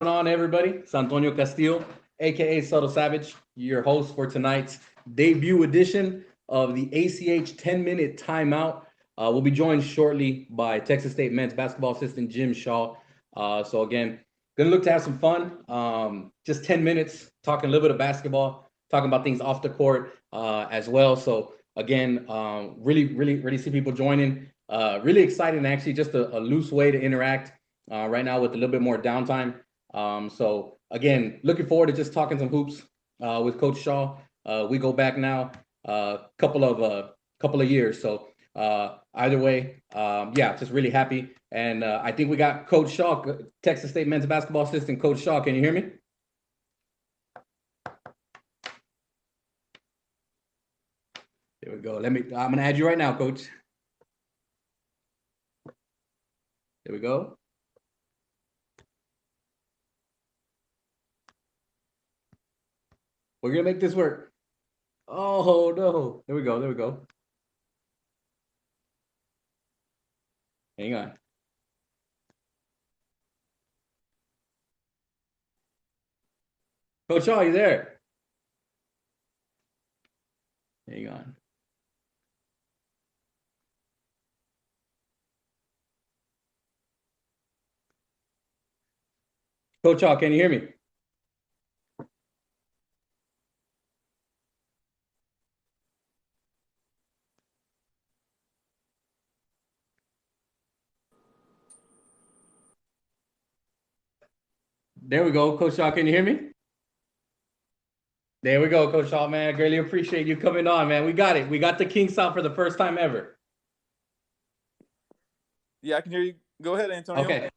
on, everybody? It's Antonio Castillo, aka Subtle Savage, your host for tonight's debut edition of the ACH 10-minute timeout. We'll be joined shortly by Texas State men's basketball assistant Jim Shaw. So again, gonna look to have some fun. Just 10 minutes talking a little bit of basketball, talking about things off the court as well. So again, really see people joining. Really excited and actually just a loose way to interact right now with a little bit more downtime. So again, looking forward to just talking some hoops with Coach Shaw. We go back now a couple of years. So either way, yeah, just really happy. And I think we got Coach Shaw, Texas State men's basketball assistant, Coach Shaw. Can you hear me? There we go. I'm gonna add you right now, Coach. There we go. We're gonna make this work. Oh no. There we go. Hang on. Coach Shaw, you there? Hang on. Coach Shaw, can you hear me? There we go. Coach Shaw, can you hear me? There we go, Coach Shaw, man. I greatly appreciate you coming on, man. We got it. We got the Kings out for the first time ever. Yeah, I can hear you. Go ahead, Antonio. Okay.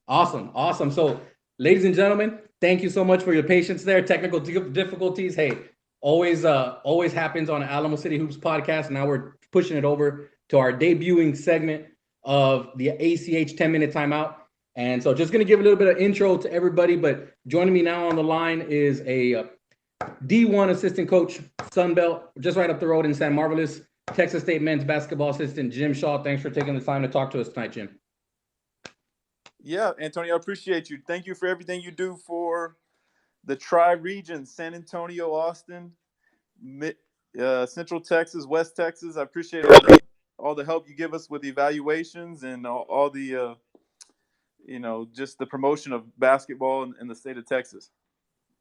Awesome. So, ladies and gentlemen, thank you so much for your patience there. Technical difficulties, hey, always happens on Alamo City Hoops podcast. Now we're pushing it over to our debuting segment of the ACH 10-minute timeout. And so just going to give a little bit of intro to everybody, but joining me now on the line is a D1 assistant coach, Sunbelt, just right up the road in San Marvelous, Texas State men's basketball assistant, Jim Shaw. Thanks for taking the time to talk to us tonight, Jim. Yeah, Antonio, I appreciate you. Thank you for everything you do for the tri-region, San Antonio, Austin, Central Texas, West Texas. I appreciate all the help you give us with evaluations and all the, just the promotion of basketball in the state of Texas.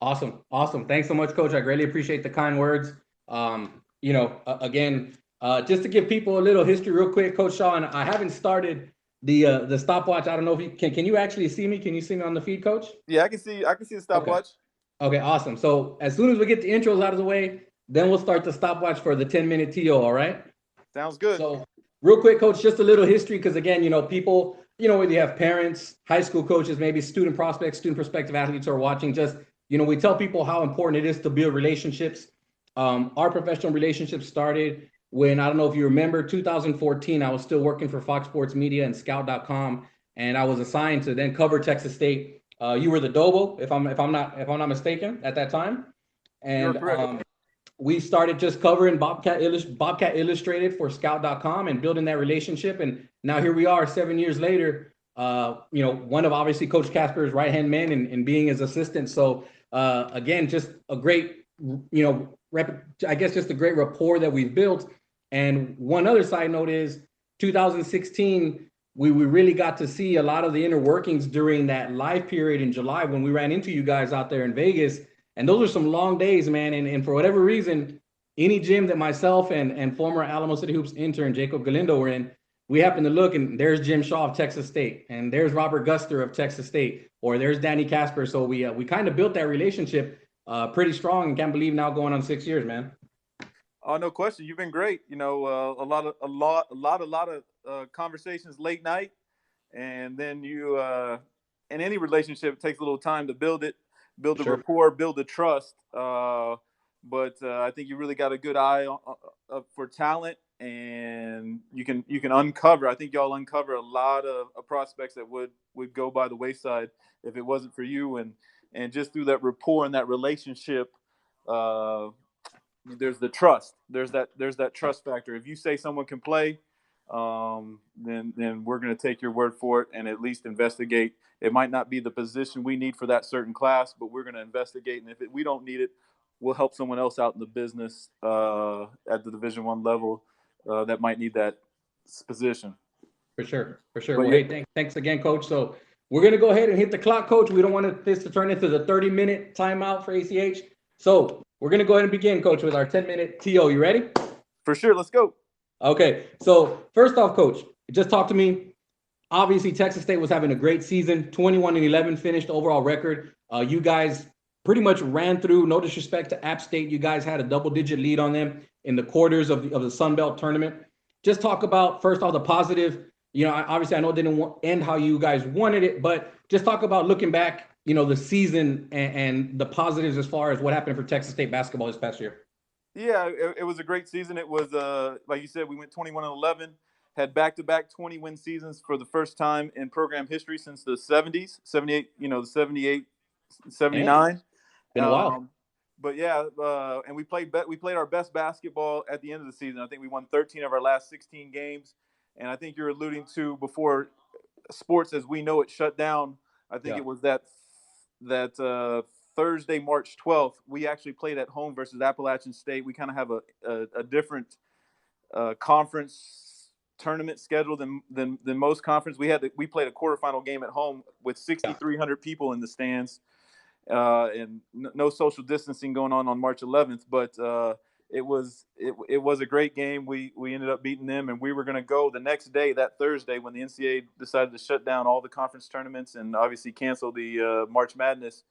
Awesome. Thanks so much, Coach. I greatly appreciate the kind words. Again, just to give people a little history real quick, Coach Shaw, and I haven't started the stopwatch. I don't know if you can you actually see me? Can you see me on the feed, Coach? Yeah, I can see the stopwatch. Okay, awesome. So as soon as we get the intros out of the way, then we'll start the stopwatch for the 10-minute TO, all right? Sounds good. So real quick, Coach, just a little history, because again, people, whether you have parents, high school coaches, maybe student prospects, student prospective athletes who are watching, just we tell people how important it is to build relationships. Our professional relationship started when, I don't know if you remember, 2014, I was still working for Fox Sports Media and Scout.com, and I was assigned to then cover Texas State. You were the Dobo, if I'm not mistaken, at that time. And we started just covering Bobcat Illustrated for Scout.com and building that relationship. And now here we are 7 years later, one of obviously Coach Casper's right-hand men and being his assistant. So again, just a great, I guess just a great rapport that we've built. And one other side note is 2016, we really got to see a lot of the inner workings during that live period in July when we ran into you guys out there in Vegas. And those are some long days, man. And for whatever reason, any gym that myself and former Alamo City Hoops intern Jacob Galindo were in, we happen to look and there's Jim Shaw of Texas State, and there's Robert Guster of Texas State, or there's Danny Casper. So we kind of built that relationship pretty strong, and can't believe now going on 6 years, man. Oh, no question. You've been great. A lot of conversations late night, and then you in any relationship, it takes a little time to build the rapport, build the trust. But I think you really got a good eye for talent, and you can uncover. I think y'all uncover a lot of prospects that would go by the wayside if it wasn't for you, and just through that rapport and that relationship. There's the trust. There's that trust factor. If you say someone can play, then we're going to take your word for it and at least investigate. It might not be the position we need for that certain class, but we're going to investigate. And if we don't need it, we'll help someone else out in the business at the Division I level that might need that position. For sure, for sure. But Well, hey, thanks again, Coach. So we're gonna go ahead and hit the clock, Coach. We don't want this to turn into the 30-minute timeout for ACH. So we're gonna go ahead and begin, Coach, with our 10-minute TO. You ready? For sure, let's go. Okay. So first off, Coach, just talk to me. Obviously, Texas State was having a great season. 21-11 finished overall record. You guys pretty much ran through. No disrespect to App State, you guys had a double-digit lead on them in the quarters of the Sun Belt tournament. Just talk about first off the positive. Obviously, I know it didn't end how you guys wanted it, but just talk about looking back, the season and the positives as far as what happened for Texas State basketball this past year. Yeah, it was a great season. It was, like you said, we went 21-11, had back-to-back 20-win seasons for the first time in program history since the 70s, 78, the 78, 79. Been a while. But yeah, and we played our best basketball at the end of the season. I think we won 13 of our last 16 games. And I think you're alluding to before sports as we know it shut down. I think it was that Thursday, March 12th, we actually played at home versus Appalachian State. We kind of have a different conference tournament schedule than most conference. We played a quarterfinal game at home with 6,300 people in the stands, and no social distancing going on March 11th. But it was a great game. We ended up beating them, and we were going to go the next day, that Thursday, when the NCAA decided to shut down all the conference tournaments and obviously cancel the March Madness.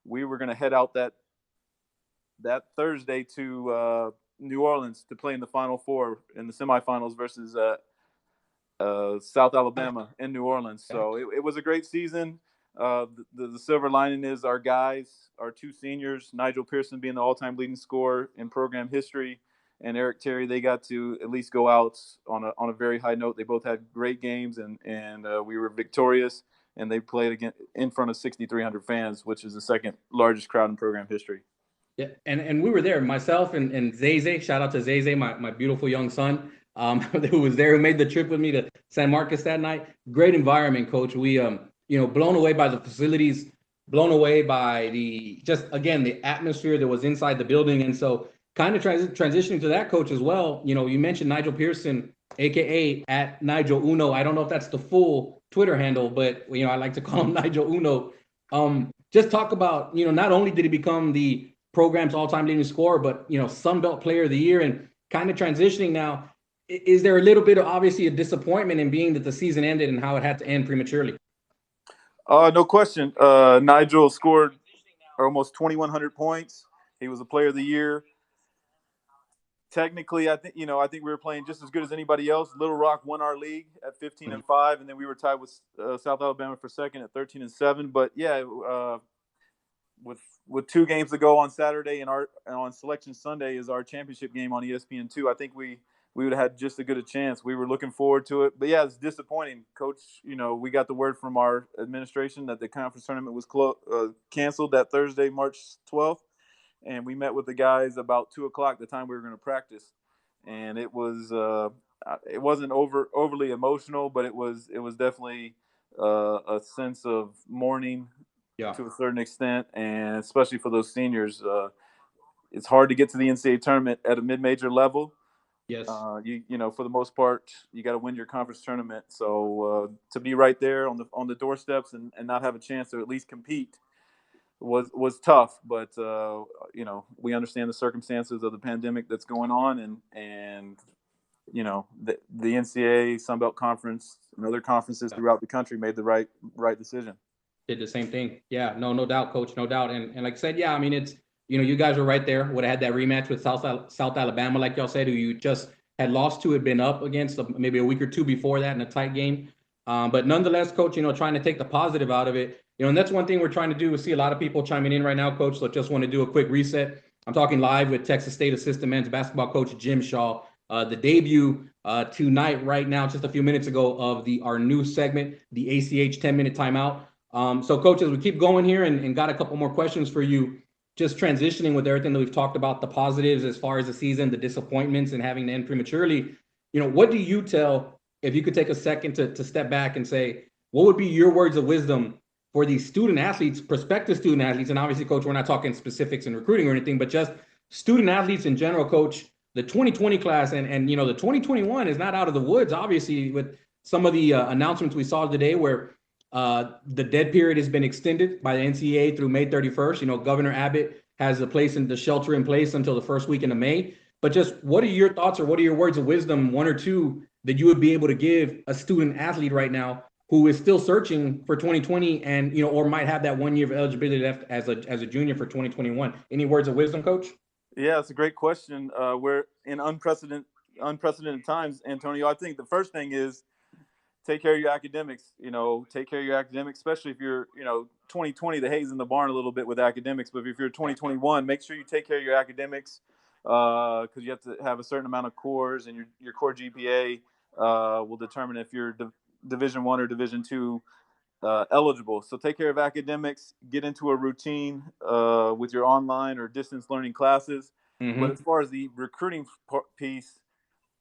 We were going to head out that Thursday to New Orleans to play in the Final Four in the semifinals versus South Alabama in New Orleans. So it was a great season. The silver lining is our guys, our two seniors, Nigel Pearson being the all-time leading scorer in program history, and Eric Terry, they got to at least go out on a very high note. They both had great games, and we were victorious, and they played again in front of 6,300 fans, which is the second largest crowd in program history. Yeah, and we were there, myself and Zay. Shout out to Zay, my beautiful young son, who was there, who made the trip with me to San Marcos that night. Great environment, Coach. We blown away by the facilities, blown away by the atmosphere that was inside the building. And so kind of transitioning to that, Coach, as well, you mentioned Nigel Pearson, AKA at Nigel Uno. I don't know if that's the full Twitter handle, but, I like to call him Nigel Uno. Just talk about, not only did he become the program's all-time leading scorer, but, Sun Belt Player of the Year, and kind of transitioning now. Is there a little bit of obviously a disappointment in being that the season ended and how it had to end prematurely? No question. Nigel scored almost 2,100 points. He was a Player of the Year. Technically, I think we were playing just as good as anybody else. Little Rock won our league at 15-5, and then we were tied with South Alabama for second at 13-7. But yeah, with 2 games to go on Saturday and on Selection Sunday is our championship game on ESPN2. I think we would have had just as good a chance. We were looking forward to it. But, yeah, it's disappointing. Coach, we got the word from our administration that the conference tournament was canceled that Thursday, March 12th. And we met with the guys about 2 o'clock, the time we were going to practice. And it wasn't overly emotional, but it was definitely a sense of mourning to a certain extent. And especially for those seniors, it's hard to get to the NCAA tournament at a mid-major level. Yes. For the most part, you got to win your conference tournament. So to be right there on the doorsteps and not have a chance to at least compete was tough. But we understand the circumstances of the pandemic that's going on, and the NCAA, Sun Belt Conference, and other conferences throughout the country made the right decision. Did the same thing. Yeah, no doubt, Coach, no doubt. And like I said, yeah, I mean, it's. You guys were right there. Would have had that rematch with South Alabama, like y'all said, who you just had lost to, had been up against maybe a week or two before that in a tight game. But nonetheless, Coach, trying to take the positive out of it. And that's one thing we're trying to do. We see a lot of people chiming in right now, Coach. So just want to do a quick reset. I'm talking live with Texas State assistant men's basketball coach Jim Shaw. The debut tonight, right now, just a few minutes ago, of our new segment, the ACH 10-minute timeout. So, Coach, as we keep going here and got a couple more questions for you. Just transitioning with everything that we've talked about, the positives as far as the season, the disappointments and having to end prematurely, what do you tell if you could take a second to step back and say, what would be your words of wisdom for these student athletes, prospective student athletes, and obviously, coach, we're not talking specifics in recruiting or anything, but just student athletes in general, coach, the 2020 class and you know, the 2021 is not out of the woods, obviously, with some of the announcements we saw today where the dead period has been extended by the NCAA through May 31st. You know, Governor Abbott has a place in the shelter in place until the first weekend of May. But just what are your thoughts or what are your words of wisdom, one or two, that you would be able to give a student athlete right now who is still searching for 2020 and, you know, or might have that 1 year of eligibility left as a junior for 2021? Any words of wisdom, coach? Yeah, it's a great question. We're in unprecedented times, Antonio. I think the first thing is take care of your academics. You know, take care of your academics, especially if you're, 2020, the hay's in the barn a little bit with academics. But if you're 2021, make sure you take care of your academics because you have to have a certain amount of cores, and your core GPA will determine if you're Division One or Division Two eligible. So take care of academics, get into a routine with your online or distance learning classes. Mm-hmm. But as far as the recruiting piece,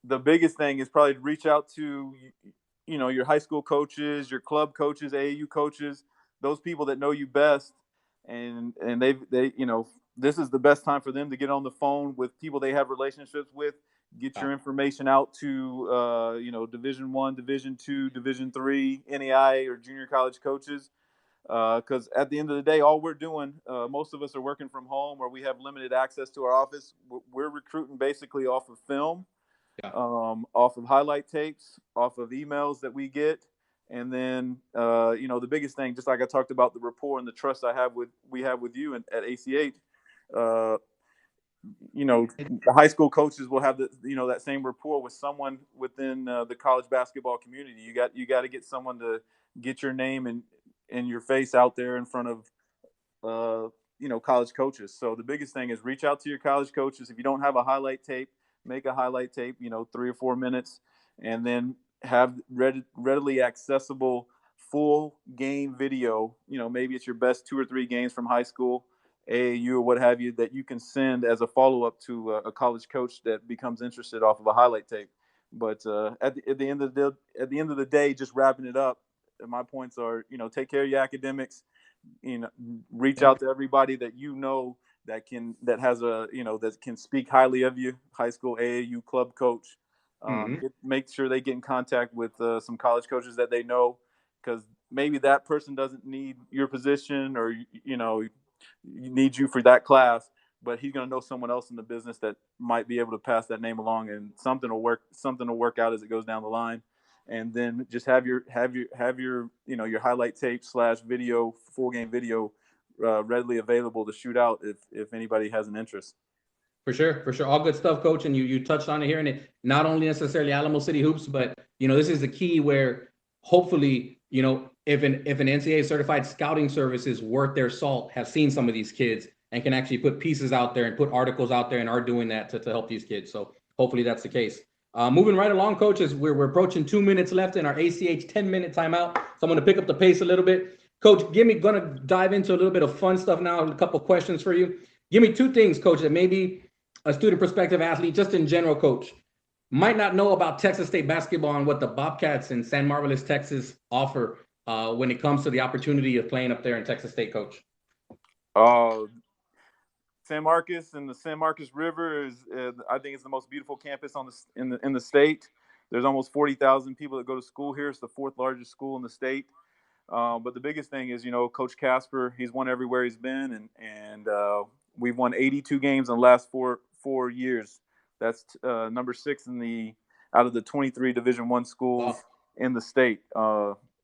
the biggest thing is probably to reach out to, your high school coaches, your club coaches, AAU coaches, those people that know you best. And they, this is the best time for them to get on the phone with people they have relationships with, get your information out to, Division One, Division Two, Division Three, NAI or junior college coaches. Because at the end of the day, all we're doing, most of us are working from home or we have limited access to our office. We're recruiting basically off of film, off of highlight tapes, off of emails that we get. And then, the biggest thing, just like I talked about the rapport and the trust we have with you at ACH, the high school coaches will have that same rapport with someone within the college basketball community. You got to get someone to get your name and your face out there in front of college coaches. So the biggest thing is reach out to your college coaches. If you don't have a highlight tape, make a highlight tape, 3 or 4 minutes, and then have readily accessible full game video. Maybe it's your best 2 or 3 games from high school, AAU or what have you, that you can send as a follow-up to a college coach that becomes interested off of a highlight tape. But at the end of the day, just wrapping it up, my points are, take care of your academics, reach out to everybody that that can speak highly of you, high school, AAU, club coach. Make sure they get in contact with some college coaches that they know, because maybe that person doesn't need your position or need you for that class, but he's going to know someone else in the business that might be able to pass that name along, and something will work out as it goes down the line. And then just have your your highlight tape / video, full game video readily available to shoot out if anybody has an interest. For sure. All good stuff, coach. And you touched on it here, and it not only necessarily Alamo City Hoops, but this is the key where hopefully, if an NCAA certified scouting service is worth their salt, have seen some of these kids and can actually put pieces out there and put articles out there and are doing that to help these kids. So hopefully that's the case. Moving right along, coaches, we're approaching 2 minutes left in our ACH 10-minute timeout. So I'm going to pick up the pace a little bit. Coach, gonna dive into a little bit of fun stuff now. A couple questions for you. Give me 2 things, coach, that maybe a student prospective athlete, just in general, coach, might not know about Texas State basketball and what the Bobcats in San Marvelous, Texas offer when it comes to the opportunity of playing up there in Texas State, coach. San Marcos and the San Marcos River is, I think, it's the most beautiful campus in the state. There's almost 40,000 people that go to school here. It's the 4th largest school in the state. But the biggest thing is, Coach Casper, he's won everywhere he's been, and we've won 82 games in the last four years. That's number 6 out of the 23 Division I schools in the state.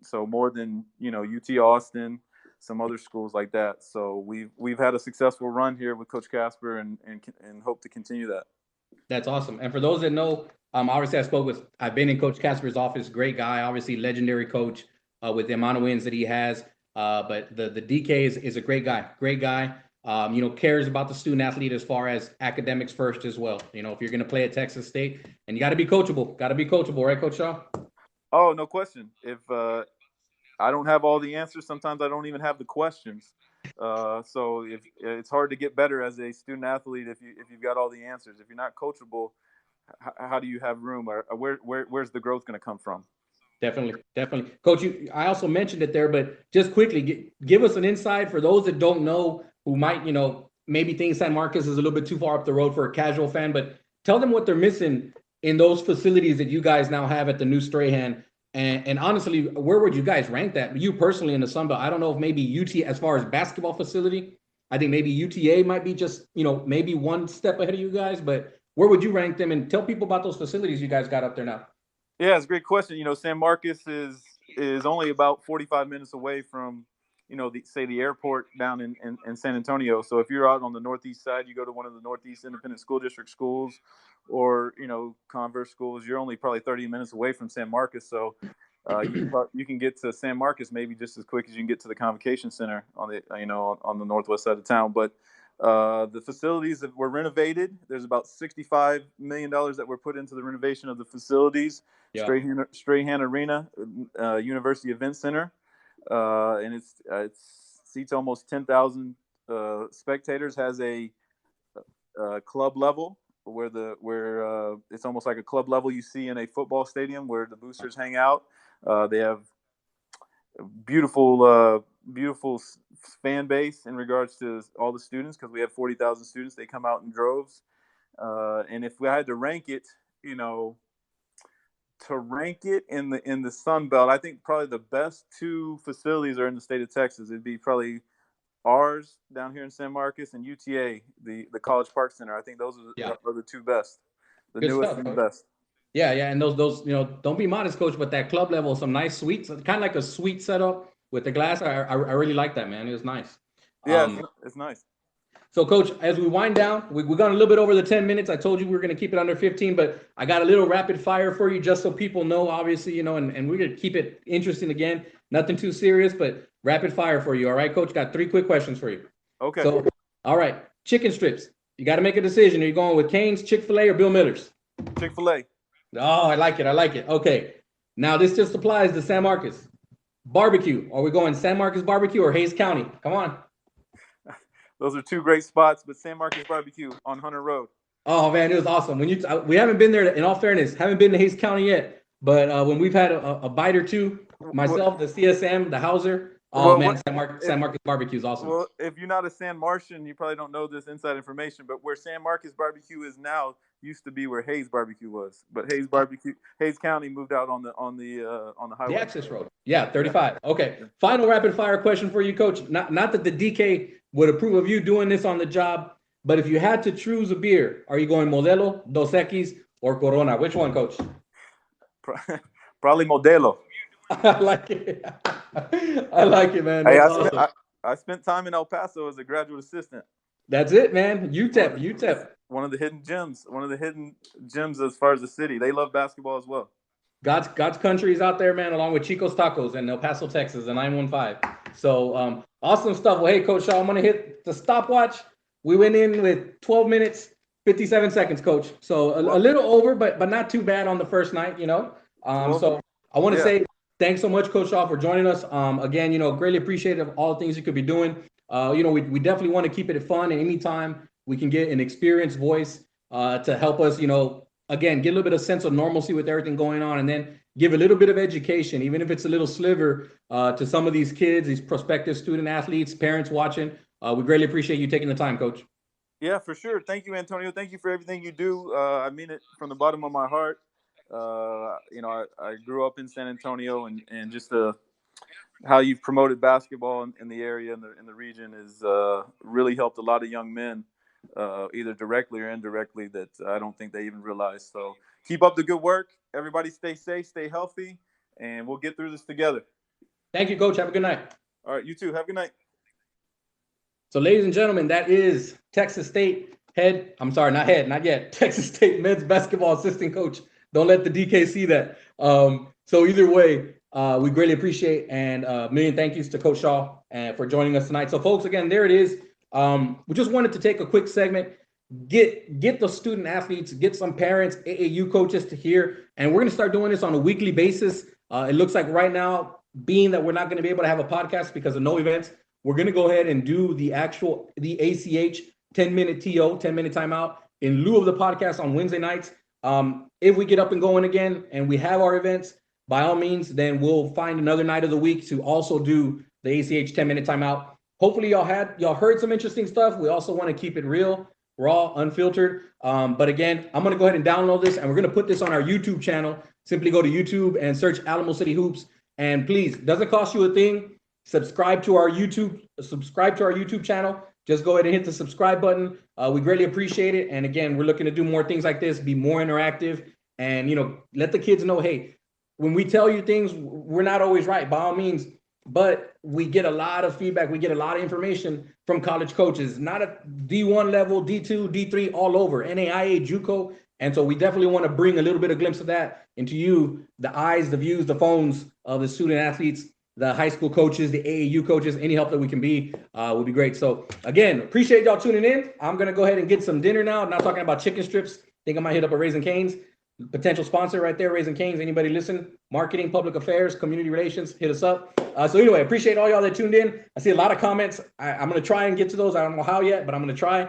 So more than UT Austin, some other schools like that. So we've had a successful run here with Coach Casper and hope to continue that. That's awesome. And for those that know, obviously I've been in Coach Casper's office. Great guy, obviously legendary coach with the amount of wins that he has. But the DK is a great guy. Cares about the student athlete as far as academics first as well. If you're going to play at Texas State, and you got to be coachable, right, Coach Shaw? Oh, no question. If I don't have all the answers, sometimes I don't even have the questions. So if it's hard to get better as a student athlete if you've got all the answers. If you're not coachable, how do you have room, or where's the growth going to come from? Definitely, definitely. Coach, I also mentioned it there, but just quickly, give us an insight for those that don't know, who might, maybe think San Marcos is a little bit too far up the road for a casual fan, but tell them what they're missing in those facilities that you guys now have at the new Strahan. And honestly, where would you guys rank that? You personally in the Sun Belt, I don't know if maybe UT, as far as basketball facility, I think maybe UTA might be just, maybe one step ahead of you guys, but where would you rank them? And tell people about those facilities you guys got up there now. Yeah, it's a great question. San Marcos is only about 45 minutes away from, the airport down in San Antonio. So if you're out on the northeast side, you go to one of the Northeast Independent School District schools, or Converse schools, you're only probably 30 minutes away from San Marcos. So you can get to San Marcos maybe just as quick as you can get to the Convocation Center on the northwest side of town. But the facilities that were renovated, there's about $65 million that were put into the renovation of the facilities. Yeah. Strahan Arena, University Event Center, and it seats almost 10,000 spectators. Has a club level where it's almost like a club level you see in a football stadium where the boosters hang out. They have beautiful fan base in regards to all the students, because we have 40,000 students. They come out in droves. And if we had to rank it, in the Sun Belt, I think probably the best two facilities are in the state of Texas. It'd be probably ours down here in San Marcos, and UTA, the College Park Center. I think those are the two best, the Good newest stuff, and the Coach. best. Yeah, and those don't be modest, Coach, but that club level, some nice suites, kind of like a suite setup with the glass. I really like that, man. It was nice. Yeah, it's nice. So, Coach, as we wind down, we've gone a little bit over the 10 minutes. I told you we were going to keep it under 15, but I got a little rapid fire for you just so people know, obviously, and we're going to keep it interesting again. Nothing too serious, but rapid fire for you. All right, Coach? Got 3 quick questions for you. Okay. So, all right, chicken strips. You got to make a decision. Are you going with Cane's, Chick-fil-A, or Bill Miller's? Chick-fil-A. Oh, I like it. Okay. Now, this just applies to San Marcos. Barbecue. Are we going San Marcos barbecue or Hayes County? Come on. Those are 2 great spots, but San Marcos barbecue on Hunter Road. Oh, man, it was awesome. We haven't been there, in all fairness, haven't been to Hayes County yet, but when we've had a bite or two, myself, the CSM, the Hauser, San Marcos barbecue is awesome. Well, if you're not a San Martian, you probably don't know this inside information, but where San Marcos barbecue is now used to be where Hayes barbecue was. But Hayes County moved out on the highway. The access road. Yeah, 35. Okay. Final rapid fire question for you, Coach. Not that the DK would approve of you doing this on the job, but if you had to choose a beer, are you going Modelo, Dos Equis, or Corona? Which one, Coach? Probably Modelo. I like it. I like it, man. Hey, I spent time in El Paso as a graduate assistant. That's it, man. UTEP. One of the hidden gems as far as the city. They love basketball as well. God's country is out there, man, along with Chico's Tacos in El Paso, Texas, the 915. So awesome stuff. Well, hey, Coach Shaw, I'm going to hit the stopwatch. We went in with 12 minutes, 57 seconds, Coach. So a little over, but not too bad on the first night, So I want to say thanks so much, Coach Shaw, for joining us. Again, greatly appreciative of all the things you could be doing. We definitely want to keep it fun, and anytime we can get an experienced voice to help us, again, get a little bit of sense of normalcy with everything going on, and then give a little bit of education, even if it's a little sliver, to some of these kids, these prospective student athletes, parents watching. We greatly appreciate you taking the time, Coach. Yeah, for sure. Thank you, Antonio. Thank you for everything you do. I mean it from the bottom of my heart. I grew up in San Antonio, and just how you've promoted basketball in the area, in the region, is really helped a lot of young men, either directly or indirectly, that I don't think they even realize. So keep up the good work. Everybody stay safe, stay healthy, and we'll get through this together. Thank you, Coach. Have a good night. All right, you too. Have a good night. So, ladies and gentlemen, that is Texas State Texas State men's basketball assistant coach. Don't let the DK see that. So either way, we greatly appreciate, and a million thank yous to Coach Shaw for joining us tonight. So, folks, again, there it is. We just wanted to take a quick segment, get the student athletes, get some parents, AAU coaches to hear, and we're going to start doing this on a weekly basis. It looks like right now, being that we're not going to be able to have a podcast because of no events, we're going to go ahead and do the ACH 10-minute TO, 10-minute timeout, in lieu of the podcast on Wednesday nights. If we get up and going again and we have our events, by all means, then we'll find another night of the week to also do the ACH 10-minute timeout. Hopefully y'all heard some interesting stuff. We also want to keep it real, raw, unfiltered. But again, I'm going to go ahead and download this, and we're going to put this on our YouTube channel. Simply go to YouTube and search Alamo City Hoops. And please, doesn't cost you a thing. Subscribe to our YouTube channel. Just go ahead and hit the subscribe button. We greatly appreciate it. And again, we're looking to do more things like this, be more interactive, and let the kids know, hey, when we tell you things, we're not always right, by all means, but we get a lot of feedback. We get a lot of information from college coaches, not at D1 level, D2, D3, all over, NAIA, JUCO. And so we definitely want to bring a little bit of glimpse of that into you, the eyes, the views, the phones of the student athletes, the high school coaches, the AAU coaches. Any help that we can be would be great. So again, appreciate y'all tuning in. I'm going to go ahead and get some dinner now. I'm not talking about chicken strips. I think I might hit up a Raising Cane's. Potential sponsor right there, Raising Cane's. Anybody listen? Marketing, public affairs, community relations, hit us up. So anyway, appreciate all y'all that tuned in. I see a lot of comments. I'm going to try and get to those. I don't know how yet, but I'm going to try.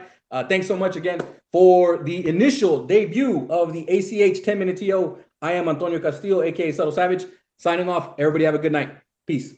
Thanks so much again for the initial debut of the ACH 10-minute TO. I am Antonio Castillo, a.k.a. Subtle Savage, signing off. Everybody have a good night. Peace.